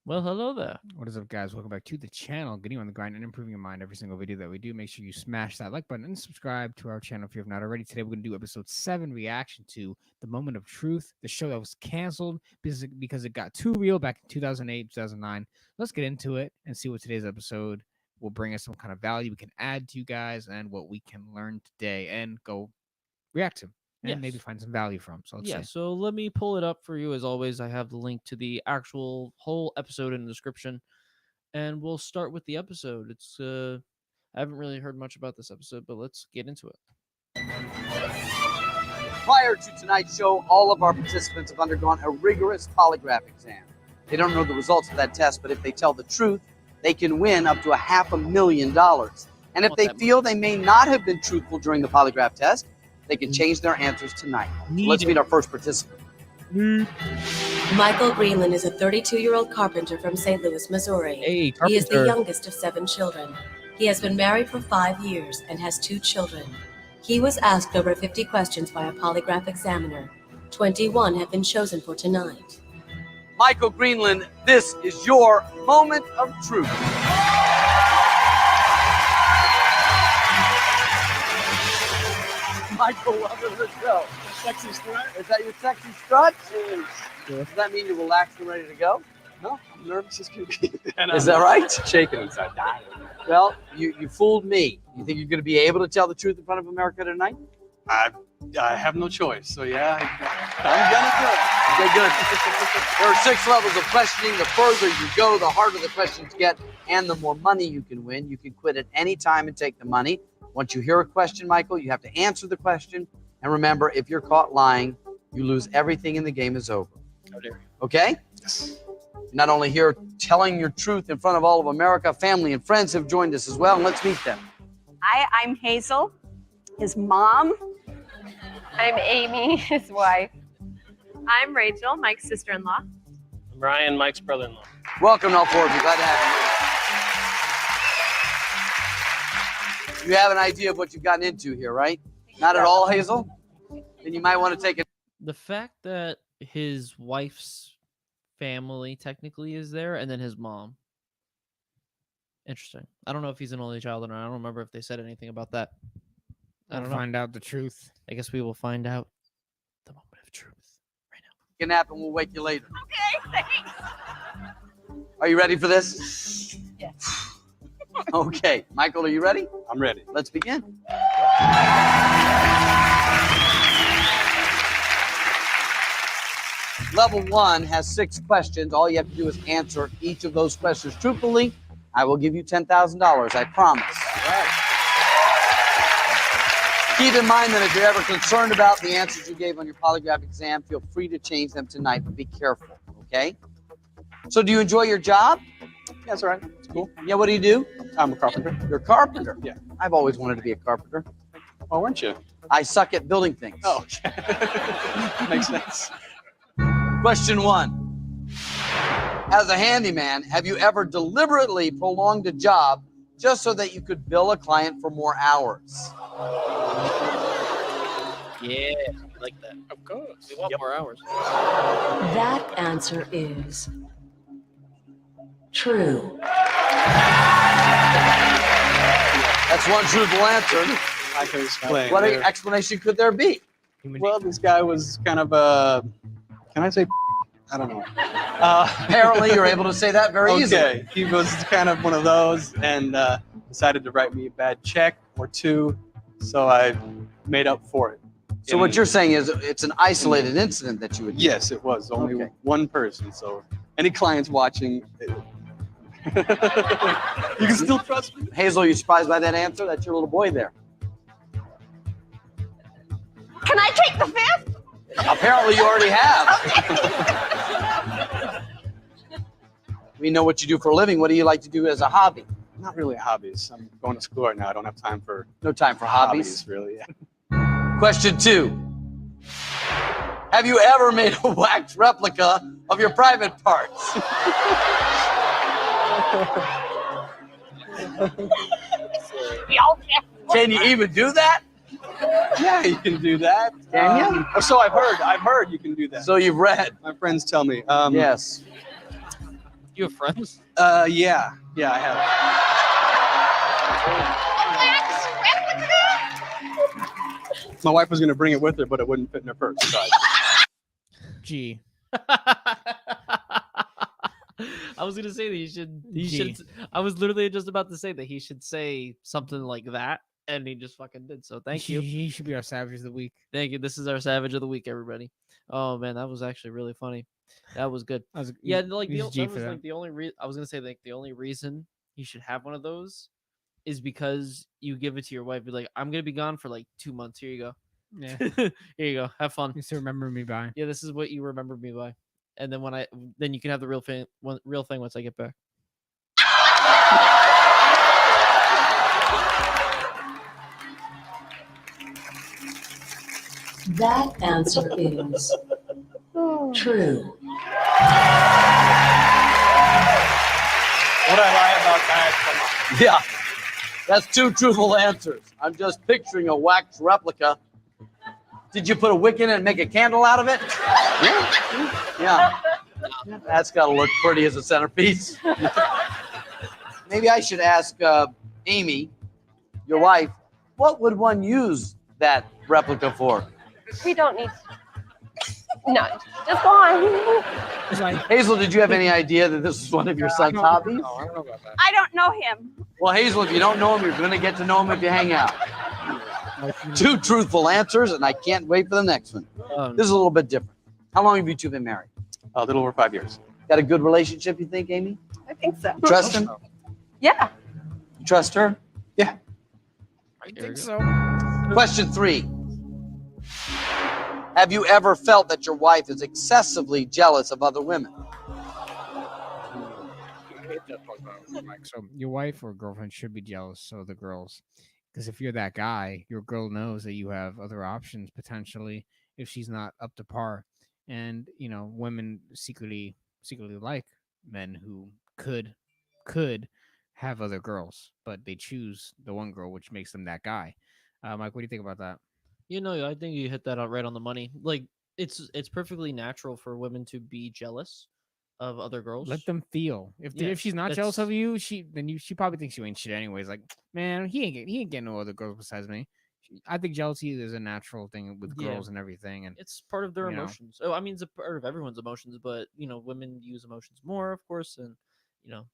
Well, hello there. What is up, guys? Welcome back to the channel. Getting you on the grind and improving your mind every single video that we do. Make sure you smash that like button and subscribe to our channel if you have not already. Today, we're going to do episode 7 reaction to The Moment of Truth, the show that was canceled because it got too real back in 2008, 2009. Let's get into it and see what today's episode will bring us, some kind of value we can add to you guys and what we can learn today and go react to and maybe find some value from. So let's see. So let me pull it up for you. As always, I have the link to the actual whole episode in the description, and we'll start with the episode. It's I haven't really heard much about this episode, but let's get into it. Prior to tonight's show, all of our participants have undergone a rigorous polygraph exam. They don't know the results of that test, but if they tell the truth, they can win up to $500,000. And if they feel they may not have been truthful during the polygraph test, they can change their answers tonight. Let's meet our first participant. Michael Greenland is a 32-year-old carpenter from St. Louis, Missouri. Hey, he is the youngest of 7 children. He has been married for 5 years and has 2 children. He was asked over 50 questions by a polygraph examiner. 21 have been chosen for tonight. Michael Greenland, this is your moment of truth. Michael, welcome to the show. Sexy strut? Is that your sexy strut? Does that mean you're relaxed and ready to go? No, I'm nervous as can be. Is that right? Shaking inside. Well, you fooled me. You think you're going to be able to tell the truth in front of America tonight? I have no choice. So yeah, I'm gonna do it. Okay, good. There are 6 levels of questioning. The further you go, the harder the questions get, and the more money you can win. You can quit at any time and take the money. Once you hear a question, Michael, you have to answer the question. And remember, if you're caught lying, you lose everything and the game is over. Okay? Yes. Not only here telling your truth in front of all of America, family and friends have joined us as well. And let's meet them. Hi, I'm Hazel, his mom. I'm Amy, his wife. I'm Rachel, Mike's sister-in-law. Brian, Mike's brother-in-law. Welcome, all 4 of you. Glad to have you. You have an idea of what you've gotten into here, right? Not at all, Hazel? Then you might want to take it. The fact that his wife's family technically is there, and then his mom. Interesting. I don't know if he's an only child or not. I don't remember if they said anything about that. I don't know. Find out the truth. I guess we will find out the moment of truth right now. Take a nap and we'll wake you later. Okay, thanks. Are you ready for this? Yes. Okay. Michael, are you ready? I'm ready. Let's begin. Level 1 has 6 questions. All you have to do is answer each of those questions truthfully. I will give you $10,000, I promise. Keep in mind that if you're ever concerned about the answers you gave on your polygraph exam, feel free to change them tonight, but be careful, okay? So do you enjoy your job? Yeah, that's all right. It's cool. Yeah, what do you do? I'm a carpenter. You're a carpenter? Yeah. I've always wanted to be a carpenter. Oh, weren't you? I suck at building things. Oh, okay. Makes sense. Question 1. As a handyman, have you ever deliberately prolonged a job just so that you could bill a client for more hours? Yeah, I like that. Of course. We want more hours. That answer is true. That's one truthful answer. I can explain. What explanation could there be? Well, this guy was kind of a, can I say, I don't know. Apparently, you're able to say that very easily. Okay, he was kind of one of those and decided to write me a bad check or 2, so I made up for it. So what you're saying is it's an isolated incident that you would do. Yes, it was. Only one person, so any clients watching, you can still trust me. Hazel, you surprised by that answer? That's your little boy there. Can I take the 5th? Apparently, you already have. We know what you do for a living. What do you like to do as a hobby? Not really hobbies. I'm going to school right now. I don't have time for No time for hobbies. really. Yeah. Question 2. Have you ever made a wax replica of your private parts? Can you even do that? Yeah, you can do that. Can you? Or so I've heard. I've heard you can do that. So you've read. My friends tell me. Yes. You have friends? Yeah, I have. My wife was gonna bring it with her, but it wouldn't fit in her purse. So G. I was gonna say that he Gee. should. I was literally just about to say that he should say something like that, and he just fucking did. So thank you. He should be our savage of the week. Thank you. This is our savage of the week, everybody. Oh man, that was actually really funny. That was good. Yeah, like he's G that for was that. like the only reason I was gonna say like the only reason you should have one of those is because you give it to your wife. Be like, I'm gonna be gone for like 2 months. Here you go. Yeah. Here you go. Have fun. Just to remember me by. Yeah, this is what you remember me by. And then then you can have the real thing once I get back. That answer is true. what I lie about guys, come on. Yeah, that's 2 truthful answers. I'm just picturing a wax replica. Did you put a wick in it and make a candle out of it? Yeah. That's got to look pretty as a centerpiece. Maybe I should ask Amy, your wife, what would one use that replica for? We don't need. No, just go on. It's like, Hazel, did you have any idea that this was one of your son's hobbies? I don't know about that. I don't know him. Well, Hazel, if you don't know him, you're going to get to know him if you hang out. 2 truthful answers, and I can't wait for the next one. This is a little bit different. How long have you 2 been married? A little over 5 years. Got a good relationship, you think, Amy? I think so. You trust him? Yeah. You trust her? I think so. Question 3. Have you ever felt that your wife is excessively jealous of other women? So your wife or girlfriend should be jealous of the girls, because if you're that guy, your girl knows that you have other options potentially if she's not up to par. And women secretly like men who could have other girls, but they choose the one girl, which makes them that guy. Mike, what do you think about that? I think you hit that out right on the money. Like it's perfectly natural for women to be jealous of other girls. Let them feel. If she's not jealous of you, she probably thinks you ain't shit anyways. Like, man, he ain't getting no other girls besides me. I think jealousy is a natural thing with girls and everything, and it's part of their emotions. Oh, I mean, it's a part of everyone's emotions, but women use emotions more, of course, and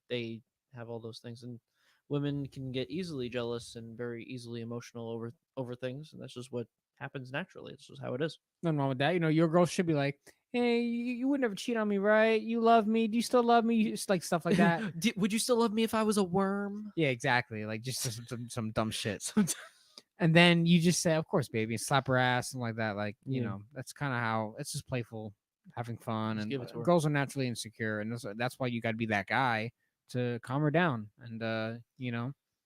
they have all those things, and women can get easily jealous and very easily emotional over things, and that's just what happens naturally. It's just how it is. nothing wrong with that. Your girl should be like, hey, you would never cheat on me, right? You love me. Do you still love me? Just like stuff like that. Would you still love me if I was a worm? Yeah, exactly. Like just some dumb shit. And then you just say, of course, baby, and slap her ass and like that. Like, that's kind of how it's just playful, having fun. Just And give it to her. girls are naturally insecure. And that's why you got to be that guy to calm her down and,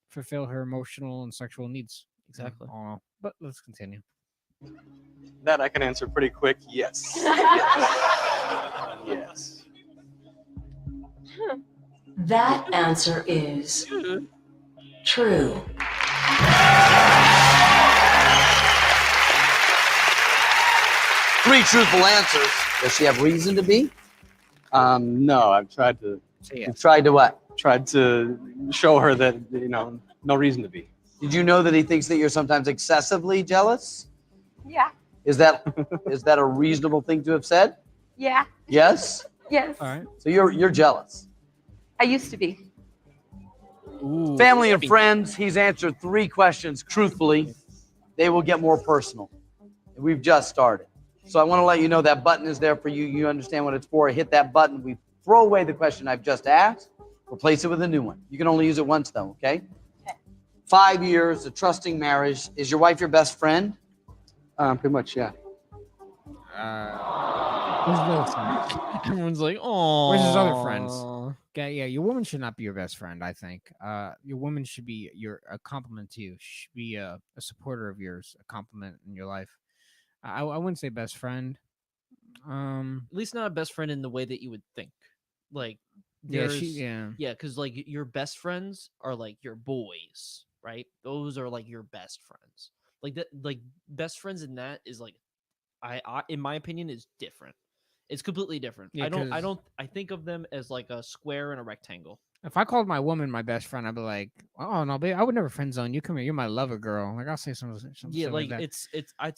fulfill her emotional and sexual needs. Exactly. But let's continue. That I can answer pretty quick. Yes. Yes. That answer is true. Three truthful answers. Does she have reason to be? No, I've tried to You've tried to what? tried to show her that no reason to be. Did you know that he thinks that you're sometimes excessively jealous? Yeah. Is that a reasonable thing to have said? Yeah. Yes? Yes. All right. So you're jealous. I used to be. Ooh, Family and friends, he's answered 3 questions truthfully. They will get more personal. We've just started. So I want to let you know that button is there for you. You understand what it's for. Hit that button. We throw away the question I've just asked. Replace it with a new one. You can only use it once, though, okay? 5 years, a trusting marriage. Is your wife your best friend? Pretty much, yeah. Everyone's like, oh. Where's his other friends? Okay, yeah, your woman should not be your best friend, I think. Your woman should be a compliment to you. She should be a supporter of yours, a compliment in your life. I wouldn't say best friend. At least not a best friend in the way that you would think. Like, Yeah, because like your best friends are like your boys, right? Those are like your best friends. Like that, like best friends in that is like, I in my opinion is different. It's completely different. Yeah, I think of them as like a square and a rectangle. If I called my woman my best friend, I'd be like, "Oh no, babe, I would never friend zone you. Come here, you're my lover girl." Like I'll say some Yeah, shit like like that. it's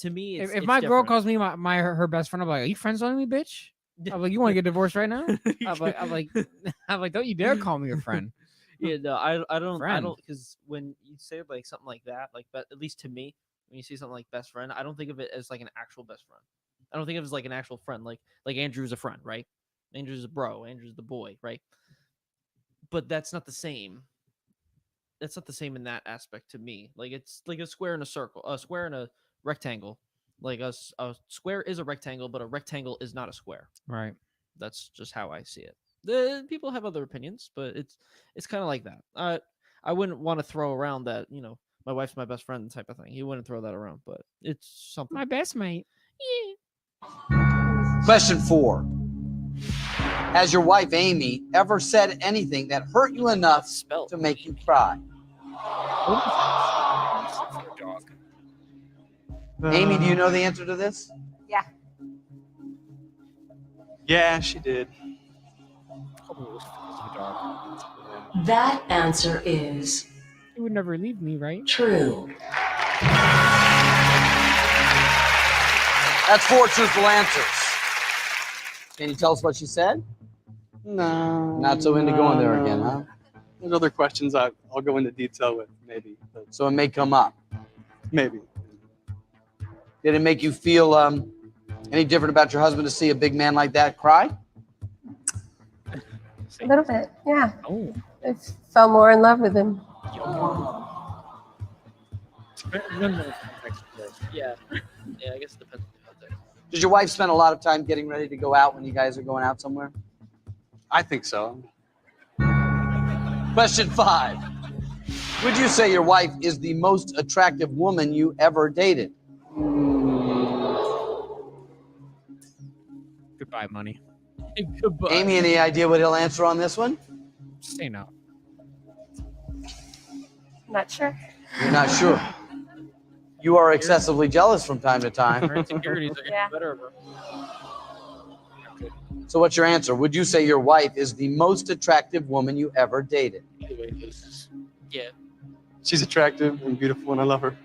to me If it's my girl different. calls me her best friend, I'm like, "Are you friend zoning me, bitch?" I'm like, "You want to get divorced right now?" I'm like, "Don't you dare call me a friend." Yeah, no, I Friend. don't, because when you say like something like that, like, but at least to me, when you see something like best friend, I don't think of it as like an actual best friend. I don't think of it as like an actual friend, like Andrew's a friend, right? Andrew's a bro, Andrew's the boy, right? But that's not the same. That's not the same in that aspect to me. Like it's like a square and a circle, a square and a rectangle. Like a square is a rectangle, but a rectangle is not a square. Right. That's just how I see it. The people have other opinions, but it's kind of like that. I wouldn't want to throw around that, my wife's my best friend type of thing. He wouldn't throw that around, but it's something. My best mate. Question 4. Has your wife, Amy, ever said anything that hurt you enough Spelled to make you cry? Amy, do you know the answer to this? Yeah. Yeah, she did. That answer is You would never leave me, right? true. That's 4 truthful answers. Can you tell us what she said? No. Not so into going there again, huh? There's other questions I'll go into detail with, maybe. But So it may come up. maybe. Did it make you feel any different about your husband to see a big man like that cry? A little bit, yeah. Oh. I fell more in love with him. Yeah, I guess it depends on the context. Does your wife spend a lot of time getting ready to go out when you guys are going out somewhere? I think so. Question 5. Would you say your wife is the most attractive woman you ever dated? Goodbye, money. Goodbye. Amy, any idea what he'll answer on this one? Say no. Not sure. You're not sure. You are excessively jealous from time to time. Her insecurities are getting Yeah. better of her. So what's your answer? Would you say your wife is the most attractive woman you ever dated? Either way, loses. Yeah. She's attractive and beautiful, and I love her.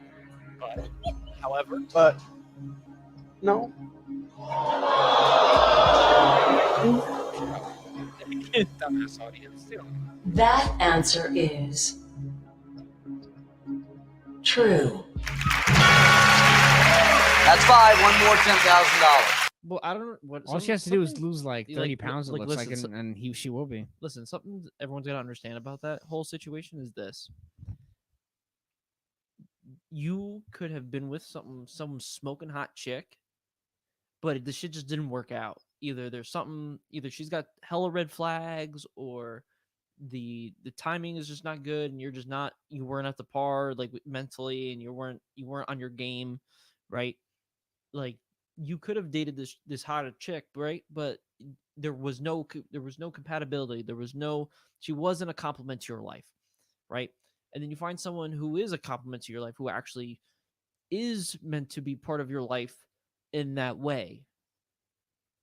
However, But no. Dumbass audience. That answer is true. That's 5. One more $10,000. well, I don't know what. All she has to do is something- lose like like, 30 pounds. It like, looks like, listen, and she will be. Listen, something everyone's gotta understand about that whole situation is this: you could have been with some smoking hot chick, but the shit just didn't work out. Either she's got hella red flags, or the timing is just not good, and you weren't at the par, like, mentally, and you weren't on your game, right? Like, you could have dated this hotter chick, right? But there was no compatibility. She wasn't a compliment to your life, right? And then you find someone who is a compliment to your life, who actually is meant to be part of your life in that way.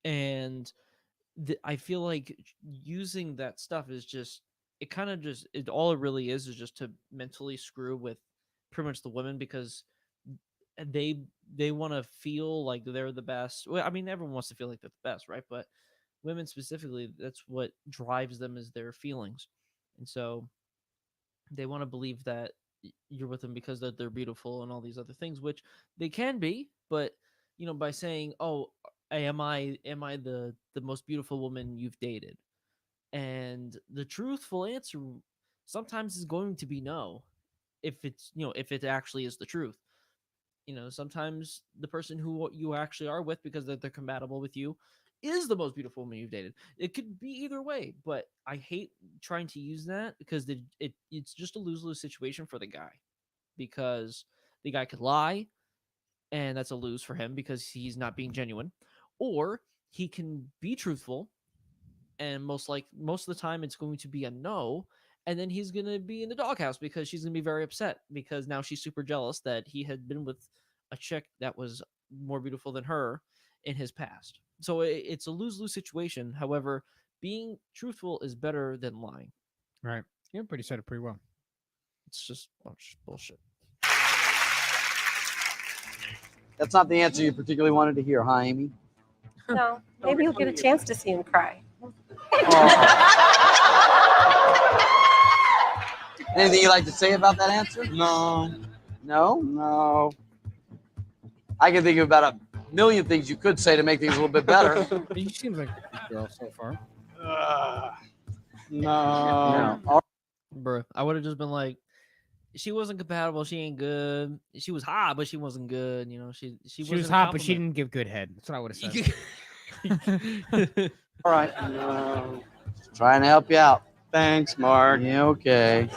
And I feel like using that stuff is just, all it really is just to mentally screw with pretty much the women, because they want to feel like they're the best. Well, I mean, everyone wants to feel like they're the best, right? But women specifically, that's what drives them, is their feelings. And so they want to believe that you're with them because they're beautiful and all these other things, which they can be. But by saying, "Oh, am I the most beautiful woman you've dated?" And the truthful answer sometimes is going to be no, if it actually is the truth. Sometimes the person who you actually are with, because they're compatible with you, is the most beautiful woman you've dated. It could be either way, but I hate trying to use that, because it's just a lose-lose situation for the guy, because the guy could lie, and that's a lose for him because he's not being genuine, or he can be truthful, and most of the time it's going to be a no, and then he's going to be in the doghouse because she's going to be very upset, because now she's super jealous that he had been with a chick that was more beautiful than her in his past. So it's a lose-lose situation. However, being truthful is better than lying. Right. You everybody said it pretty well. It's just a bunch of bullshit. That's not the answer you particularly wanted to hear, huh, Amy? No, maybe you'll get a chance to see him cry. Anything you'd like to say about that answer? No. No? No. I can think of about a million things you could say to make things a little bit better. You seem like a good girl so far. No. Bro, I would have just been like, she wasn't compatible. She ain't good. She was hot, but she wasn't good. You know, she She was wasn't a hot, but she compliment. didn't give good head. That's what I would have said. All right. No. Trying to help you out. Thanks, Mark. Yeah, okay.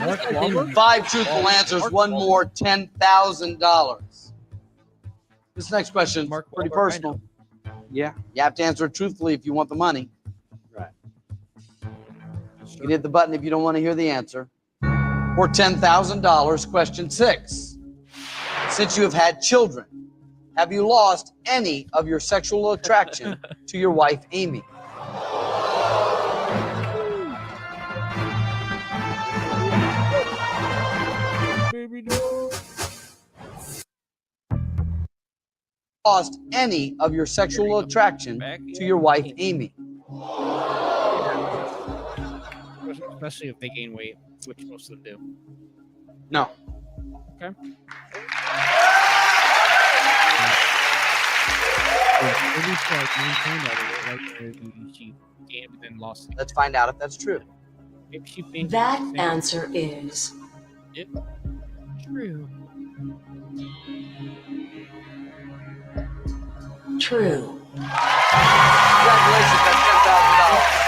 Mark Wahlberg? 5 truthful answers, one more $10,000. This next question is Mark pretty Wahlberg, I personal. Yeah. You have to answer it truthfully if you want the money. Right. You can hit the button if you don't want to hear the answer. For $10,000, question 6. Since you have had children, have you lost any of your sexual attraction to your wife, Amy? Lost any of your sexual attraction to your wife, Amy? Especially if they gain weight, which most of them do. No. Okay. Maybe she like maintained that weight, like maybe she gained and then lost it. Let's find out if that's true. Maybe she maintained That the same- answer is True. true. Congratulations, that's $10,000.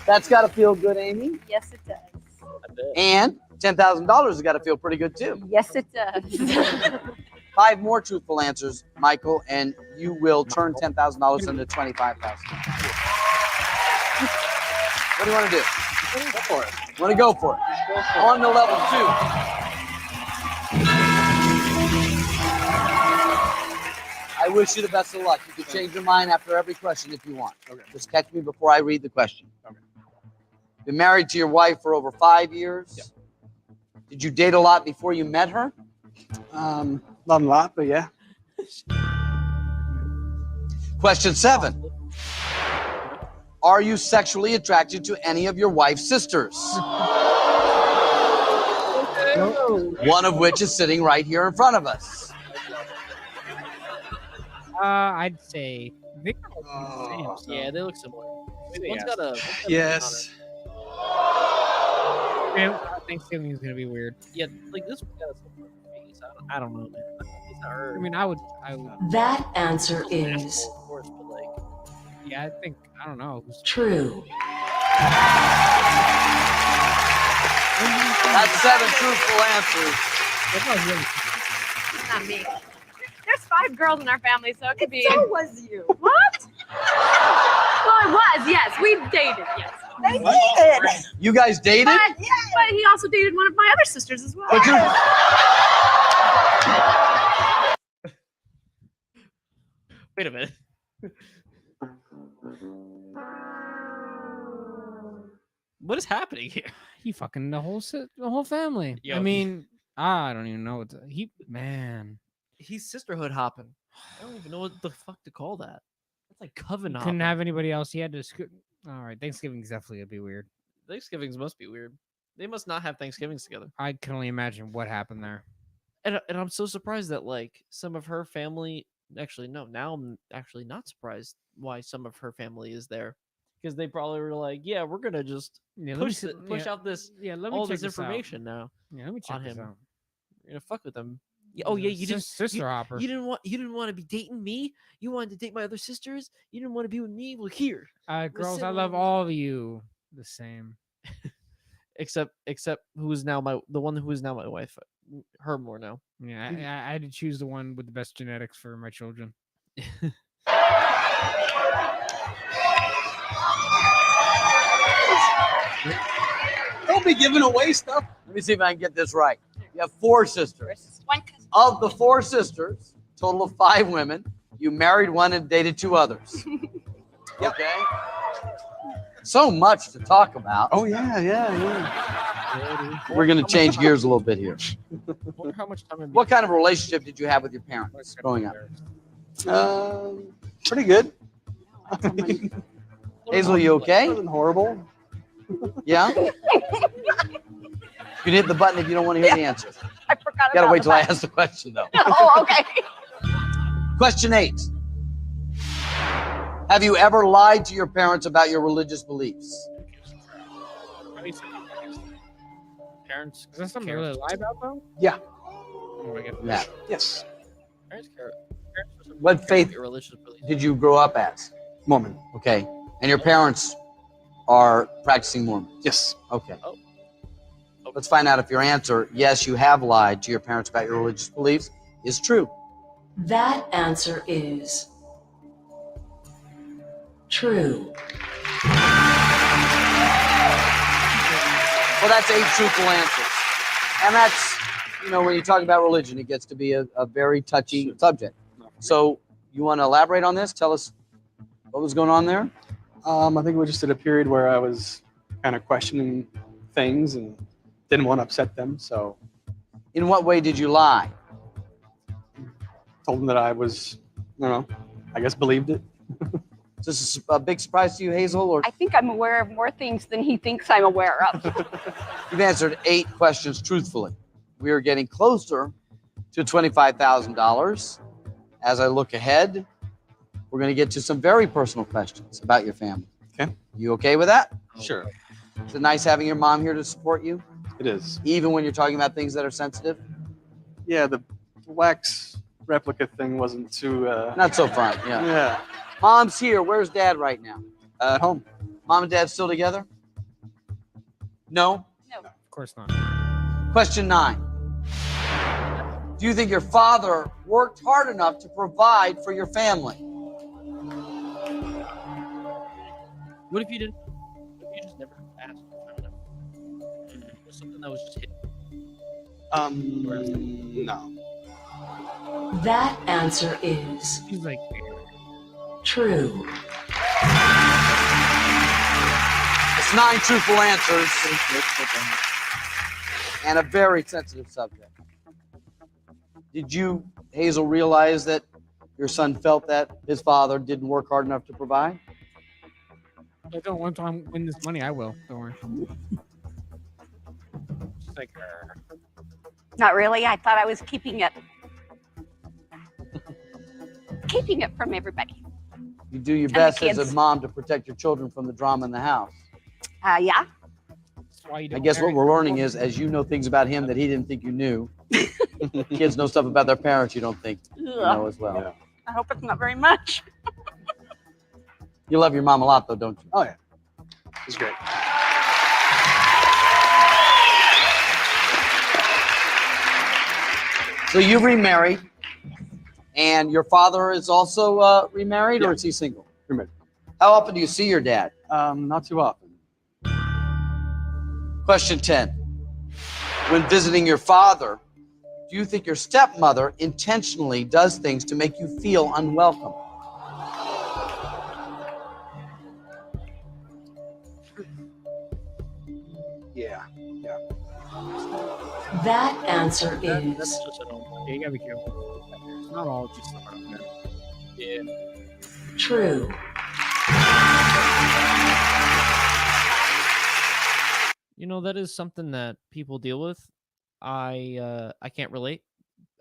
That's got to feel good, Amy. Yes, it does. And $10,000 has got to feel pretty good, too. Yes, it does. 5 more truthful answers, Michael, and you will turn $10,000 into $25,000. What do you want to do? Go for it. Want to go for it? On to level 2. I wish you the best of luck. You can change your mind after every question if you want. Okay. Just catch me before I read the question. Okay. Been married to your wife for over 5 years. Yep. Did you date a lot before you met her? Not a lot, but yeah. Question 7. Are you sexually attracted to any of your wife's sisters? One of which is sitting right here in front of us. I'd say they kind of Oh, Yeah, they look similar. Maybe One's yes. got a Yes. Man, Thanksgiving is gonna be weird. yeah, like this one got a similar face. I don't know, man. It's not her. I mean, I would. That answer is Of course, but like, Yeah, I think I don't know. true. That's 7 truthful answers. That's not really. It's not me. There's 5 girls in our family, so it could be. So was you. What? Well, it was, yes. We dated, yes. They dated. You guys dated? But he also dated one of my other sisters as well. But you- wait a minute. What is happening here? He fucking the whole family. Yo, I mean, I don't even know what man. He's sisterhood hopping. I don't even know what the fuck to call that. That's like coven Couldn't hopping. have anybody else. He had to. All right, Thanksgiving's definitely gonna be weird. Thanksgivings must be weird. They must not have Thanksgivings together. I can only imagine what happened there. And I'm so surprised that like some of her family actually no, now I'm actually not surprised why some of her family is there. Because they probably were like, yeah, we're gonna just Yeah, push out this Yeah, let me all check this out. information now. Yeah, let me check on this him. out. You're gonna fuck with them. Yeah, oh yeah, you didn't Sister hopper. you didn't want to be dating me. You wanted to date my other sisters. You didn't want to be with me. Well, here, Girls, sit I love on- all of you the same. except who is now the one who is now my wife, her more now. Yeah, I had to choose the one with the best genetics for my children. Don't be giving away stuff. Let me see if I can get this right. You have 4 sisters. One cousin. Of the 4 sisters, total of 5 women, you married one and dated 2 others. Okay? So much to talk about. Oh, yeah. We're going to change gears a little bit here. Wonder how much time it'd be- What kind of relationship did you have with your parents growing up? Pretty good. Hazel, you okay? Wasn't horrible. Yeah? You can hit the button if you don't want to hear the answer. I forgot You gotta about wait till I the ask the question, though. button. Oh, okay. Question 8. Have you ever lied to your parents about your religious beliefs? Parents. Is that something to really lie about, though? Yeah. Oh my God. Yeah. Yes. Parents care. Parents for some What reason care about faith your religious beliefs. did you grow up as? Mormon. Okay. And your parents are practicing Mormon? Yes. Okay. Oh. Let's find out if your answer, yes, you have lied to your parents about your religious beliefs, is true. That answer is true. Well, that's 8 truthful answers. And that's, when you talk about religion, it gets to be a very touchy subject. So you want to elaborate on this? Tell us what was going on there? I think it was just at a period where I was kind of questioning things and didn't want to upset them. So In what way did you lie? told them that I was, I guess believed it. Is this a big surprise to you, Hazel? Or I think I'm aware of more things than he thinks I'm aware of. you've answered 8 questions truthfully. We are getting closer to $25,000. As I look ahead, we're going to get to some very personal questions about your family. Okay. You okay with that? Sure. Is it nice having your mom here to support you, It is. even when you're talking about things that are sensitive? Yeah, the wax replica thing wasn't too. Not so fun. Yeah. Yeah. Mom's here. Where's Dad right now? At home. Mom and Dad still together? No? Of course not. Question 9. Do you think your father worked hard enough to provide for your family? What if you didn't? What if you just never asked? I don't know. It was something that was just hidden. No. That answer is He's like, true. It's 9 truthful answers and a very sensitive subject. Did you, Hazel, realize that your son felt that his father didn't work hard enough to provide? I don't want to win this money. I will. Don't worry. She's like, Not really. I thought I was keeping it from everybody. You do your the best as kids. a mom to protect your children from the drama in the house. Yeah. that's why you I don't guess what marry- we're learning is, as you know things about him that he didn't think you knew, kids know stuff about their parents you don't think you know as well. Yeah. I hope it's not very much. You love your mom a lot, though, don't you? Oh yeah. It's great. So you remarried, and your father is also remarried, or Yeah. is he single? Remarried. How often do you see your dad? Not too often. Question 10. When visiting your father, do you think your stepmother intentionally does things to make you feel unwelcome? Yeah. That answer That's is just an old. Yeah, you gotta be careful. It's not all just about them. Yeah. true. That is something that people deal with. I can't relate.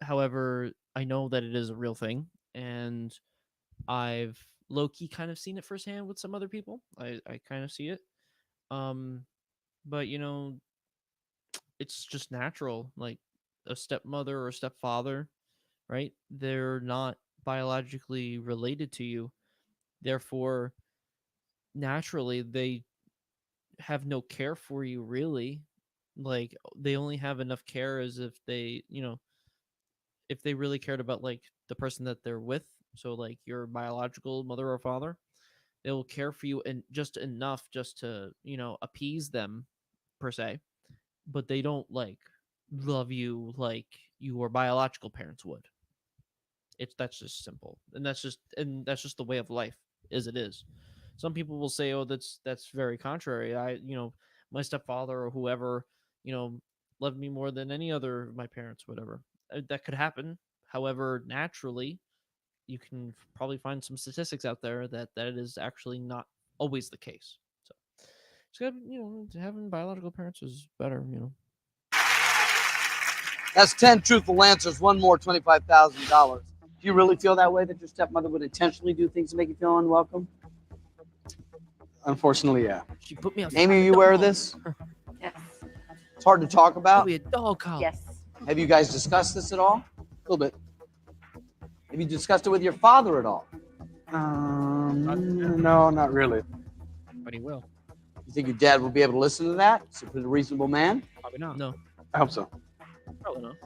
However, I know that it is a real thing, and I've low key kind of seen it firsthand with some other people. I kind of see it. But it's just natural. Like a stepmother or stepfather, right? They're not biologically related to you. Therefore, naturally, they have no care for you, really. Like, they only have enough care as if if they really cared about, like, the person that they're with. So, like, your biological mother or father, they will care for you and just enough just to, appease them, per se, but they don't like love you like your biological parents would. That's just simple, and that's just the way of life as it is. Some people will say, "Oh, that's very contrary." My stepfather or whoever, loved me more than any other of my parents, whatever. That could happen. However, naturally, you can probably find some statistics out there that it is actually not always the case. So, having biological parents is better. That's 10 truthful answers. One more, $25,000. Do you really feel that way, that your stepmother would intentionally do things to make you feel unwelcome? Unfortunately, yeah. She put me on. Amy, are you aware of this? Yes. It's hard to talk about. Be a dog collar. Yes. Have you guys discussed this at all? A little bit. Have you discussed it with your father at all? No, not really. But he will. You think your dad will be able to listen to that? Is he a reasonable man? Probably not. No, I hope so. probably not.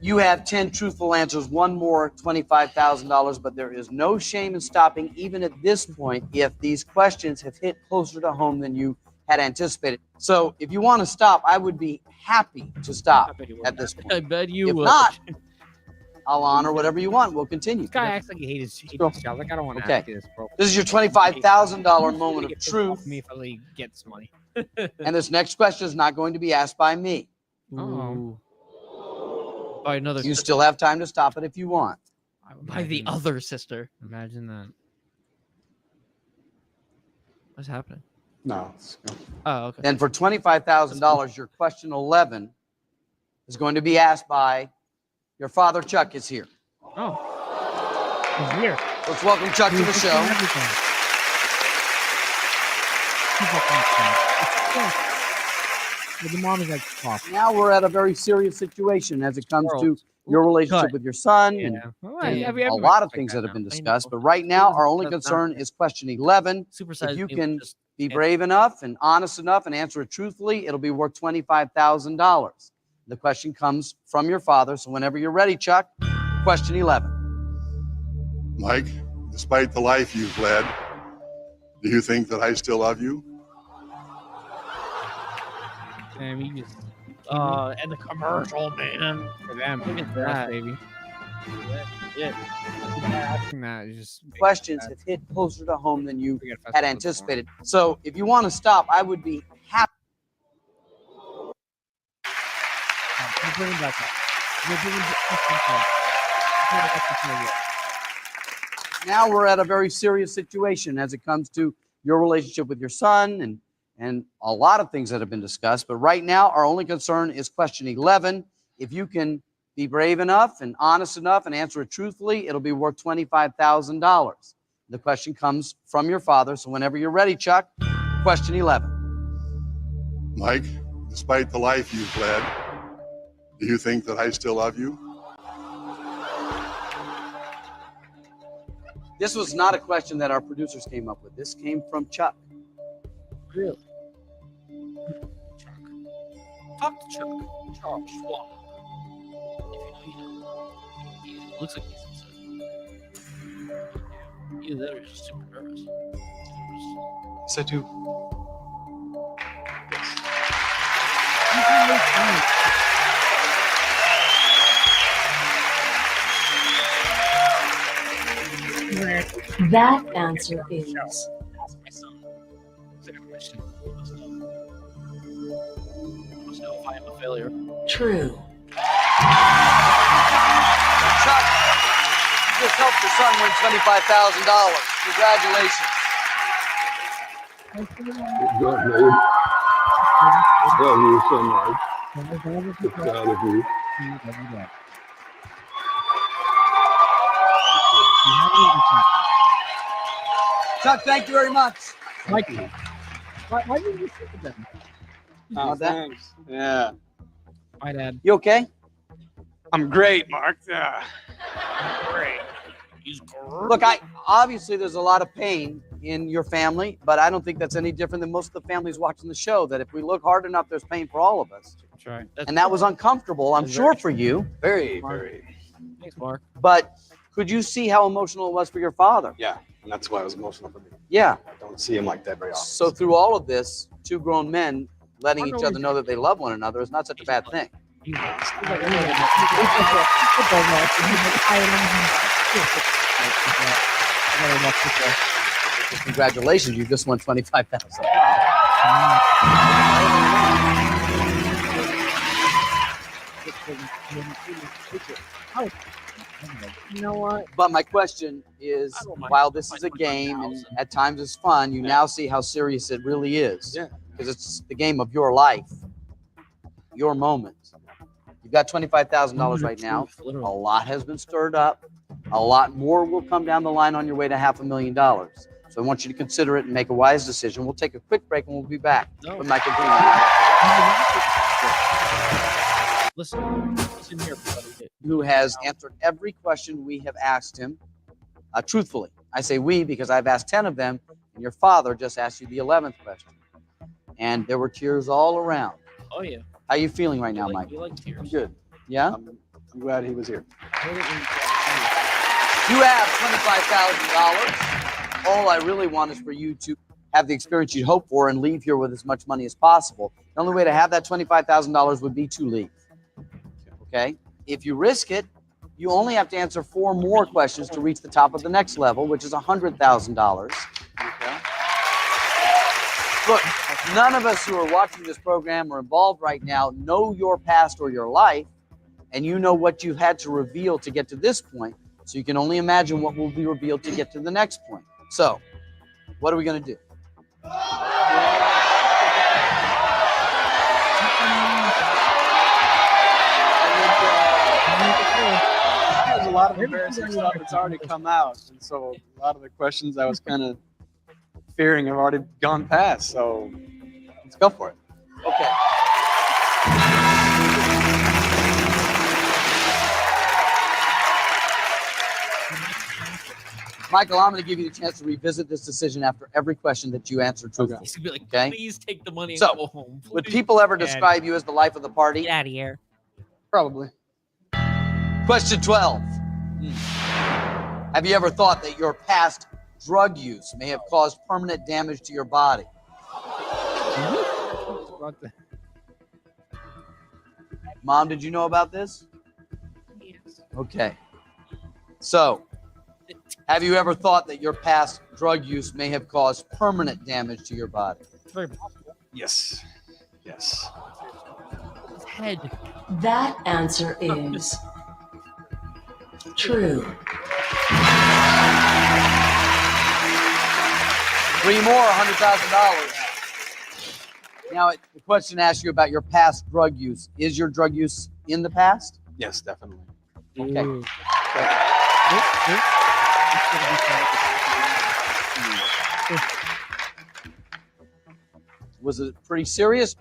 You have 10 truthful answers, one more, $25,000, but there is no shame in stopping, even at this point, if these questions have hit closer to home than you had anticipated. So if you want to stop, I would be happy to stop at this I point. bet you If would. not, I'll honor whatever you want. We'll continue. This guy acts like he hates his job. Like, I don't want to Okay. ask you this, bro. This is your $25,000 moment of Get pissed truth, off me if I get some money. and this next question is not going to be asked by me. Ooh. By another You sister. still have time to stop it if you want. By the other sister. Imagine that. What's happening? No. Oh, okay. Then for $25,000, your question 11 is going to be asked by your father, Chuck, is here. Oh. He's here. Let's welcome Chuck to the show. But the mom is like, off. Now we're at a very serious situation as it comes to your relationship with your son and Well, and every- a everybody lot of like things that that have now. been I discussed. know. But right now, our only That's not concern fair. is question 11. Supersize If you me can just be can't- brave enough and honest enough and answer it truthfully, it'll be worth $25,000. The question comes from your father. So whenever you're ready, Chuck, question 11. Mike, despite the life you've led, do you think that I still love you? Damn, he just and the commercial, man. for them. Look at For us, that. baby. Yeah. Asking that is just Questions have hit closer to home than you We got had festivals anticipated. So if you want to stop, I would be happy. We'll bring him back up. We'll bring him back up. Now we're at a very serious situation as it comes to your relationship with your son and a lot of things that have been discussed. But right now, our only concern is question 11. If you can be brave enough and honest enough and answer it truthfully, it'll be worth $25,000. The question comes from your father. So whenever you're ready, Chuck, question 11. Mike, despite the life you've led, do you think that I still love you? This was not a question that our producers came up with. This came from Chuck. Really? Talk to Chuck. Charles Schwab. If you know, you know. He looks like he's upset. Either that or he's just super nervous. Yes, I do. That answer is Ask my son. Second question. Must know if I am a failure. true. Chuck, you just helped your son win $25,000. Congratulations. Love you so much. So proud of you. Chuck, thank you very much. Why did you sit with them? Oh, that? thanks. Yeah. My dad. You okay? I'm great, Mark. Yeah. Great. He's great. Look, obviously there's a lot of pain in your family, but I don't think that's any different than most of the families watching the show, that if we look hard enough, there's pain for all of us. That's right. And that was uncomfortable, I'm That's sure, very for you. Very, Mark. very. Thanks, Mark. But could you see how emotional it was for your father? Yeah. And that's why it was emotional for me. Yeah. I don't see him like that very often. So through all of this, two grown men letting each other know that they love one another is not such a bad thing. Congratulations, you just won $25,000. You know what? But my question is, while this is a game and at times it's fun, you now see how serious it really is. Yeah. Because it's the game of your life, your moment. You've got $25,000 right now. A lot has been stirred up. A lot more will come down the line on your way to $500,000. So I want you to consider it and make a wise decision. We'll take a quick break and we'll be back with Michael Green. Listen here, buddy. Who has answered every question we have asked him truthfully. I say we because I've asked 10 of them, and your father just asked you the 11th question. And there were tears all around. Oh, yeah. How are you feeling right now, Mike? You like tears. Good. Yeah? I'm glad he was here. You have $25,000. All I really want is for you to have the experience you'd hope for and leave here with as much money as possible. The only way to have that $25,000 would be to leave. Okay? If you risk it, you only have to answer 4 more questions to reach the top of the next level, which is $100,000. Okay? Look, none of us who are watching this program or involved right now know your past or your life, and you know what you've had to reveal to get to this point, so you can only imagine what will be revealed to get to the next point. So, what are we going to do? There's a lot of embarrassing stuff that's already come out, and so a lot of the questions I was kind of fearing have already gone past. So let's go for it. Okay. Michael, I'm going to give you the chance to revisit this decision after every question that you answer truthfully. He's gonna be like, Okay. please take the money and So, go home. Would Please. people ever describe you as the life of the party? Get out of here. Probably. Question 12. Have you ever thought that your past drug use may have caused permanent damage to your body? Mom, did you know about this? Yes. Okay. So, have you ever thought that your past drug use may have caused permanent damage to your body? It's very possible. Yes. Yes. His head. That answer is true. 3 more, $100,000. Now, the question asks you about your past drug use. Is your drug use in the past? Yes, definitely. Okay. Ooh. Was it pretty serious?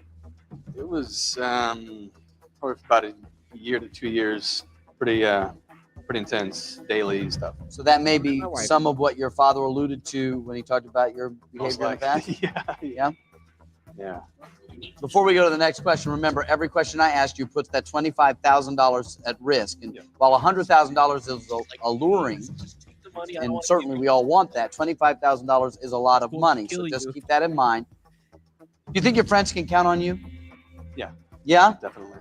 It was probably about a year to 2 years. Pretty intense daily stuff. So that may be My wife. some of what your father alluded to when he talked about your Most behavior in the past? likely. Yeah. Yeah. Before we go to the next question, remember, every question I asked you puts that $25,000 at risk. And while $100,000 is alluring, Just take the money. I don't and wanna certainly give we all want that, $25,000 is a lot of We'll money. So kill just you. keep that in mind. Do you think your friends can count on you? Yeah. Yeah? Definitely.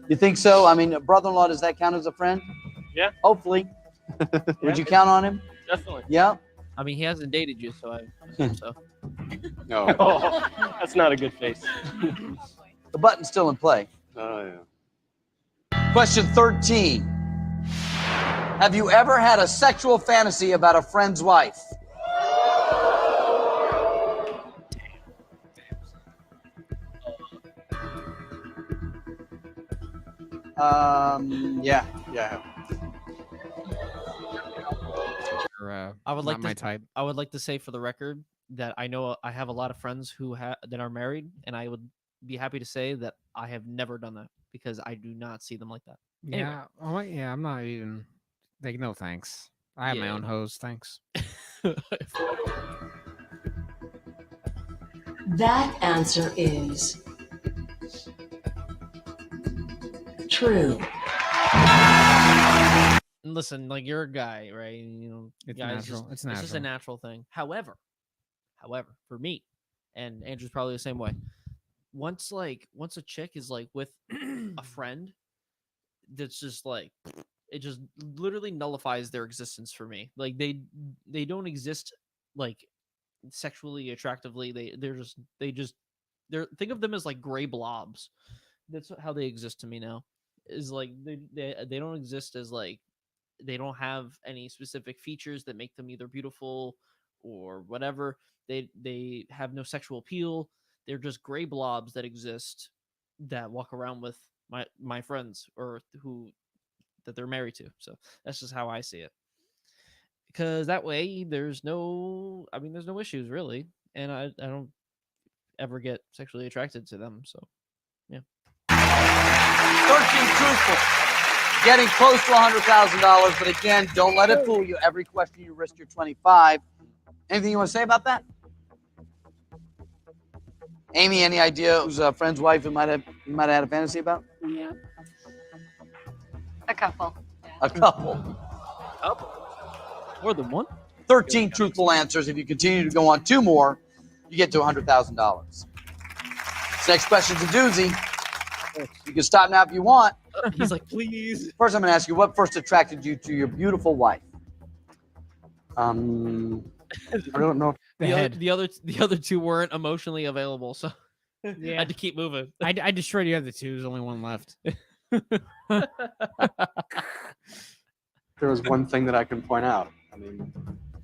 You think so? I mean, a brother-in-law, does that count as a friend? Yeah. Hopefully. Would you count on him? Definitely. Yeah? I mean, he hasn't dated you, so I assume so. No. Oh, that's not a good face. The button's still in play. Oh yeah. Question 13. Have you ever had a sexual fantasy about a friend's wife? Yeah. Or, I would not like my to. type. I would like to say for the record that I know I have a lot of friends who that are married, and I would be happy to say that I have never done that because I do not see them like that. Anyway. Yeah. Oh, yeah. I'm not even. Like, no thanks. I have my Yeah. own hose. Thanks. That answer is true. And listen, like you're a guy, right? You know, It's guys natural. Just, It's It's just a natural. natural thing. However, for me, and Andrew's probably the same way. once a chick is like with a friend, that's just like it just literally nullifies their existence for me. Like they don't exist like sexually attractively. They're think of them as like gray blobs. That's how they exist to me now. Is like they don't exist as like they don't have any specific features that make them either beautiful or whatever. They have no sexual appeal. They're just gray blobs that exist that walk around with my friends or who that they're married to. So that's just how I see it. Because that way there's no issues really, and I don't ever get sexually attracted to them. So yeah. 13 truthful. Getting close to $100,000, but again, don't let it fool you. Every question you risk your 25. Anything you want to say about that? Amy, any idea who's a friend's wife you might have had a fantasy about? Yeah. A couple. A couple. More than one? 13 truthful answers. If you continue to go on 2 more, you get to $100,000. This next question's a doozy. You can stop now if you want. He's like, please. First, I'm going to ask you, what first attracted you to your beautiful wife? I don't know. The other two weren't emotionally available, so I had to keep moving. I destroyed the other two. There's only one left. There was one thing that I can point out. I mean,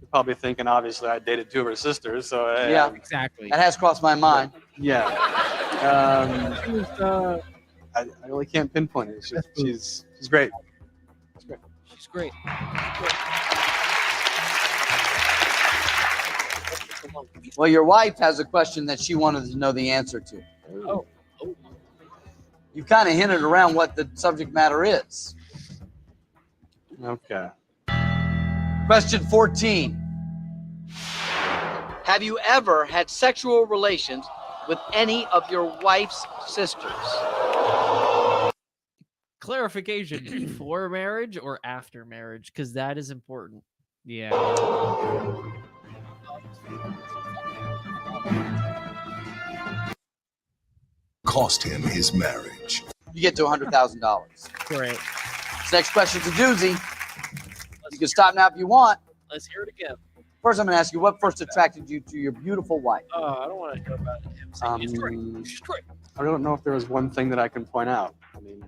you're probably thinking, obviously, I dated 2 of her sisters, so yeah, exactly. That has crossed my mind. Yeah. I really can't pinpoint it. She's great. She's great. She's great. Well, your wife has a question that she wanted to know the answer to. Oh. You kind of hinted around what the subject matter is. Okay. Question 14. Have you ever had sexual relations with any of your wife's sisters? Clarification: before marriage or after marriage, because that is important. Yeah. Cost him his marriage. You get to $100,000. Great. This next question's a doozy. You can stop now if you want. Let's hear it again. First, I'm going to ask you, what first attracted you to your beautiful wife? I don't want to hear about him. She's great. I don't know if there was one thing that I can point out. I mean,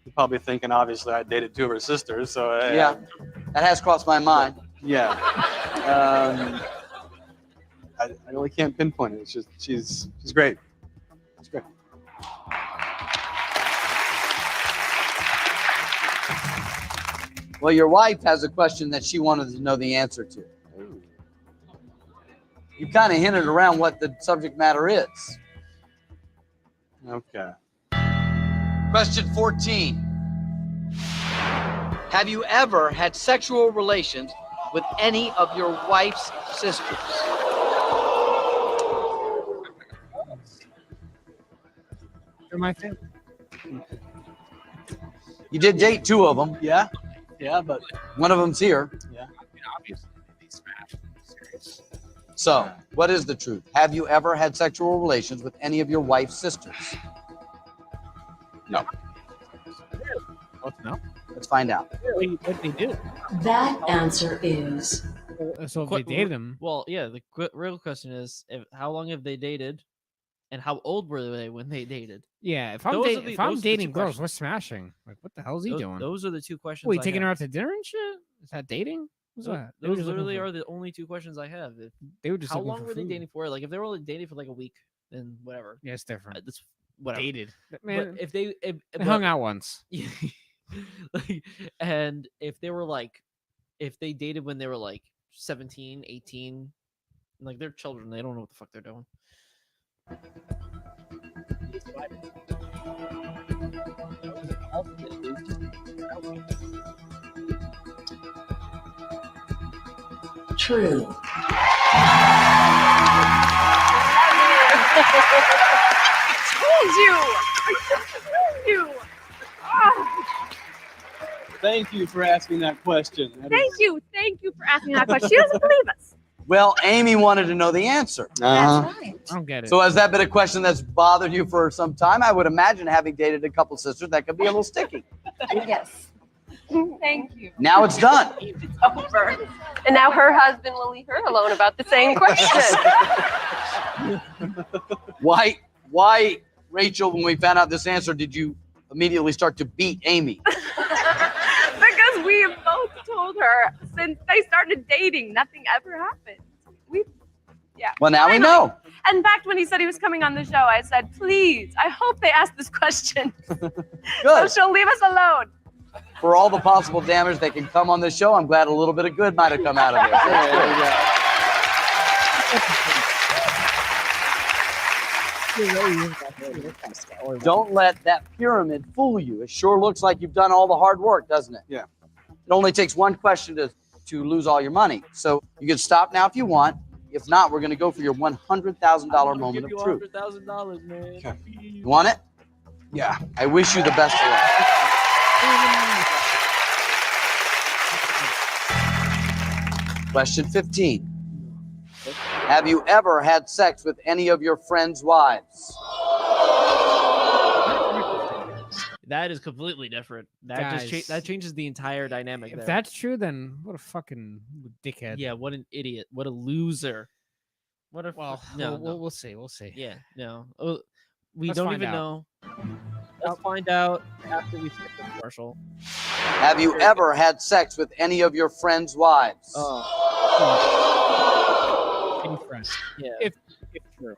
you're probably thinking, obviously, I dated 2 of her sisters, so yeah, that has crossed my mind. Yeah. I really can't pinpoint it. It's just she's great. She's great. Well, your wife has a question that she wanted to know the answer to. You kind of hinted around what the subject matter is. Okay. Question 14. Have you ever had sexual relations with any of your wife's sisters? They're my family. You did date 2 of them. Yeah. Yeah, but one of them's here. Yeah. I mean, obviously, they smashed. Serious. So, what is the truth? Have you ever had sexual relations with any of your wife's sisters? No. No. Let's find out. What they do? That answer is So if they dated them, Well, yeah. The real question is, how long have they dated, and how old were they when they dated? yeah. If I'm Those are dating, the- if those I'm are the dating two girls, questions. we're smashing. Like, what the hell is he doing? Those are the 2 questions. Wait, I taking her have. out to dinner and shit? Is that dating? What's that? They were Those just looking literally for- are the only 2 questions I have. They were just How looking long for were they food. dating for? Like, if they were only dating for like a week, then whatever. Yeah, it's different. That's whatever. Dated, But man. if they hung out once. like, and if they were like, if they dated when they were like 17, 18, like they're children, they don't know what the fuck they're doing. true. Told you. I told you. Ah, Thank you for asking that question. thank you for asking that question. She doesn't believe us. Well, Amy wanted to know the answer. Uh-huh. I don't get it. So has that been a question that's bothered you for some time? I would imagine, having dated a couple sisters, that could be a little sticky. Yes. Thank you. Now it's done. It's over. And now her husband will leave her alone about the same question. Why, Rachel, when we found out this answer, did you immediately start to beat Amy? Because we have both told her since they started dating, nothing ever happened. Well, now we know. In fact, when he said he was coming on the show, I said, please, I hope they ask this question. So Good. she'll leave us alone. For all the possible damage that can come on this show, I'm glad a little bit of good might have come out of this. That's good. Don't let that pyramid fool you. It sure looks like you've done all the hard work, doesn't it? Yeah. It only takes one question to lose all your money. So you can stop now if you want. If not, we're going to go for your $100,000 moment of truth. $100,000, man. Okay. You want it? Yeah. I wish you the best of luck. Question 15. Have you ever had sex with any of your friends' wives? That is completely different. That Guys. that changes the entire dynamic. If there. that's true, then what a fucking dickhead. Yeah, what an idiot. What a loser. What a Well, no, we'll see. We'll see. Yeah, no. We Let's don't find even out. know. Let's find out after we skip the commercial. Have you ever had sex with any of your friends' wives? Any friends. Yeah. If true.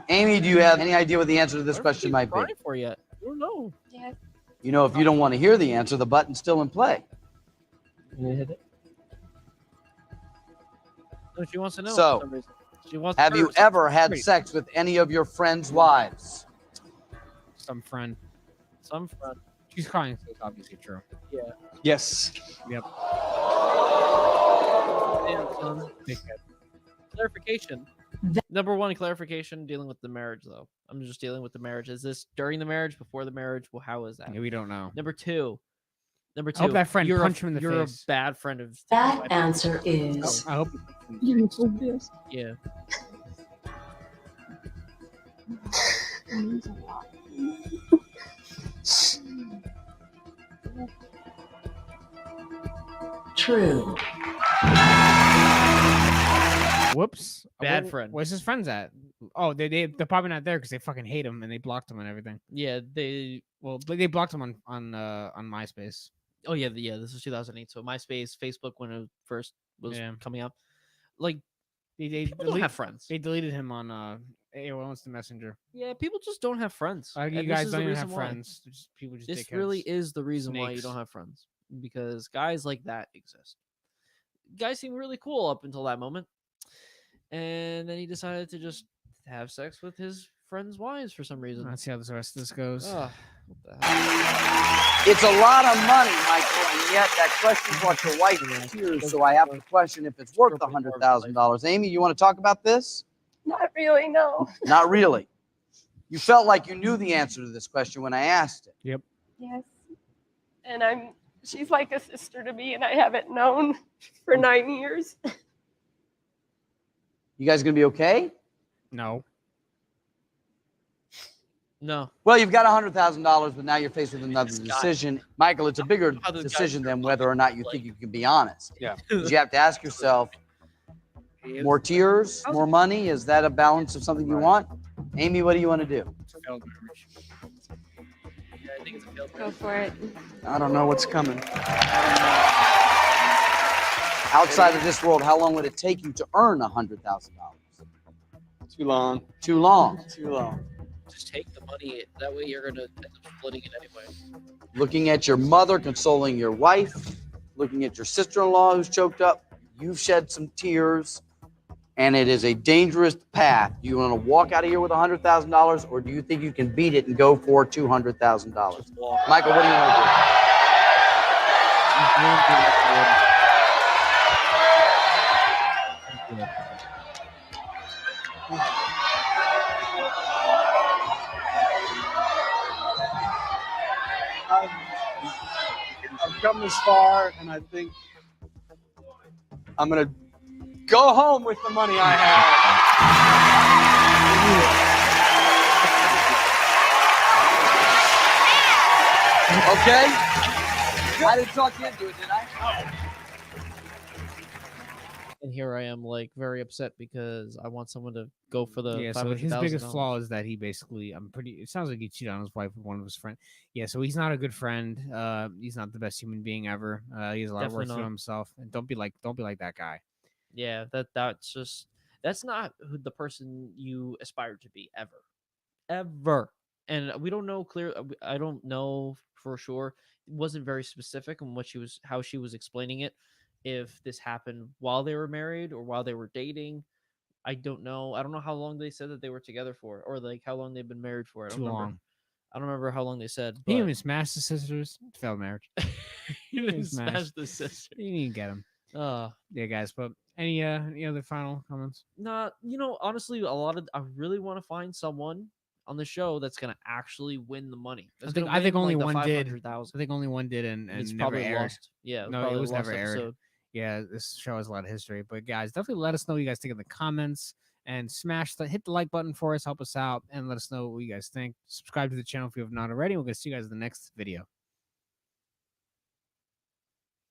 Amy, do you have any idea what the answer to this question might be? For yet? I don't know. Yeah. You know, if you don't want to hear the answer, the button's still in play. No, she wants to know. So, for some reason. She wants. Have you hers. ever had Wait. sex with any of your friends' wives? Some friend. Some friend. She's crying, so it's obviously true. Yeah. Yes. Damn, son. Dickhead. Clarification. Number one, clarification. Dealing with the marriage, though. I'm just dealing with the marriage. Is this during the marriage, before the marriage? Well, how is that? Yeah, we don't know. Number two. I hope that friend you're punched him in the you're face. a bad friend of. That answer is I hope. Yeah. true. Whoops. Bad friend. Where's his friends at? Oh, they're probably not there because they fucking hate him and they blocked him and everything. Yeah. They. Well, they blocked him on MySpace. Oh yeah. This was 2008. So MySpace, Facebook, when it first was Yeah. coming up, like They people don't have friends. They deleted him on AOL Instant Messenger. Yeah, people just don't have friends. You And this guys is don't the even reason have why. friends. People just This dickheads. really is the reason why you Snakes. don't have friends, because guys like that exist. Guys seem really cool up until that moment, and then he decided to just have sex with his friends' wives for some reason. Let's see how the rest of this goes. Ugh, what the hell? It's a lot of money, Michael, and yet that question brought your wife to tears. So I have to question if it's worth $100,000. Amy, you want to talk about this? Not really, no. Not really. You felt like you knew the answer to this question when I asked it. Yes. And she's like a sister to me, and I haven't known for 9 years. You guys gonna be okay? No. No, Well, you've got $100,000, but now you're faced with another This guy. decision. Michael, it's a bigger How this guy decision than feels. whether or not you think you can be honest. Yeah. 'Cause you have to ask yourself, more tears, more money? Is that a balance of something you want? Amy, what do you want to do? Yeah, I think it's a failed Go for it. I don't know what's coming. Outside of this world, how long would it take you to earn $100,000? Too long. Too long. Too long. Just take the money. That way you're gonna end up splitting it anyway. Looking at your mother consoling your wife, looking at your sister-in-law who's choked up, you've shed some tears, and it is a dangerous path. Do you want to walk out of here with $100,000, or do you think you can beat it and go for $200,000? Michael, what do you want to do? I've come this far, and I think I'm gonna go home with the money I have. Okay? I didn't talk you into it, did I? And here I am, like, very upset because I want someone to go for the Yeah, so his $500,000. biggest flaw is that he basically, it sounds like he cheated on his wife with one of his friends. Yeah, so he's not a good friend. He's not the best human being ever. He has a lot of work to do himself. And don't be like that guy. Yeah, that's not the person you aspire to be ever. And we don't know I don't know for sure. It wasn't very specific on how she was explaining it. If this happened while they were married or while they were dating, I don't know. I don't know how long they said that they were together for, or like how long they've been married for. Too long. I don't remember how long they said. He But even smashed the sisters. Failed marriage. he didn't smash the sister. You need to get him. Yeah, guys. But any other final comments? Nah, honestly, I really want to find someone on the show that's gonna actually win the money. I think only one did. I think only one did, and it's never probably aired. lost. Yeah, no, it was never aired. Episode. Yeah, this show has a lot of history. But guys, definitely let us know what you guys think in the comments, and hit the like button for us, help us out, and let us know what you guys think. Subscribe to the channel if you have not already. We're gonna see you guys in the next video.